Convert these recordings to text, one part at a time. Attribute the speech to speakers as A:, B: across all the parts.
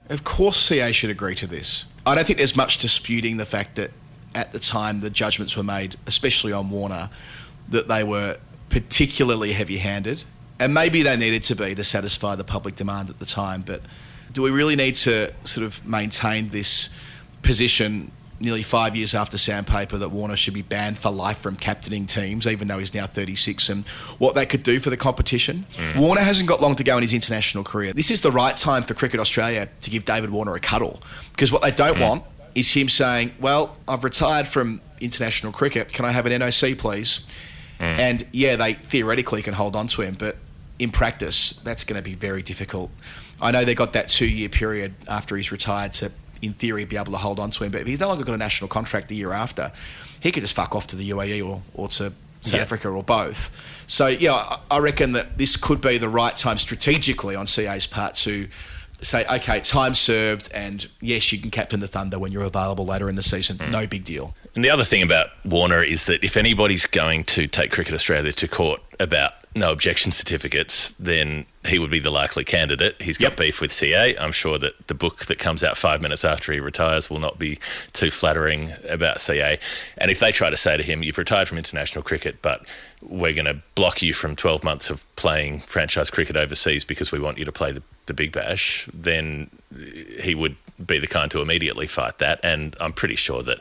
A: Of course CA should agree to this. I don't think there's much disputing the fact that at the time the judgments were made, especially on Warner, that they were particularly heavy-handed. And maybe they needed to be to satisfy the public demand at the time. But do we really need to sort of maintain this position nearly 5 years after sandpaper that Warner should be banned for life from captaining teams, even though he's now 36, and what that could do for the competition? Warner hasn't got long to go in his international career. This is the right time for Cricket Australia to give David Warner a cuddle, because what they don't want is him saying, well, I've retired from international cricket, can I have an NOC please? And yeah, they theoretically can hold on to him, but in practice, that's going to be very difficult. I know they got that 2-year period after he's retired to, in theory, be able to hold on to him, but if he's no longer got a national contract the year after, he could just fuck off to the UAE or to South Africa or both. So, yeah, I reckon that this could be the right time strategically on CA's part to say, okay, time served, and yes, you can captain the Thunder when you're available later in the season. No big deal.
B: And the other thing about Warner is that if anybody's going to take Cricket Australia to court about no objection certificates, then he would be the likely candidate. He's got beef with CA. I'm sure that the book that comes out 5 minutes after he retires will not be too flattering about CA. And if they try to say to him, you've retired from international cricket, but we're going to block you from 12 months of playing franchise cricket overseas because we want you to play the Big Bash, then he would be the kind to immediately fight that. And I'm pretty sure that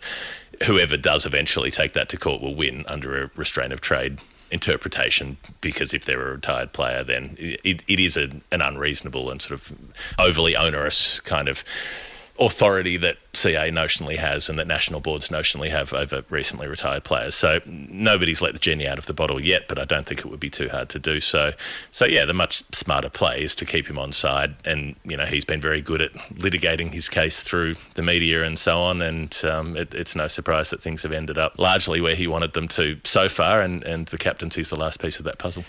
B: whoever does eventually take that to court will win under a restraint of trade interpretation, because if they're a retired player, then it is an unreasonable and sort of overly onerous kind of authority that CA notionally has and that national boards notionally have over recently retired players. So nobody's let the genie out of the bottle yet, but I don't think it would be too hard to do so. So yeah, the much smarter play is to keep him on side, and you know, he's been very good at litigating his case through the media and so on, and it's no surprise that things have ended up largely where he wanted them to so far, and the captaincy is the last piece of that puzzle.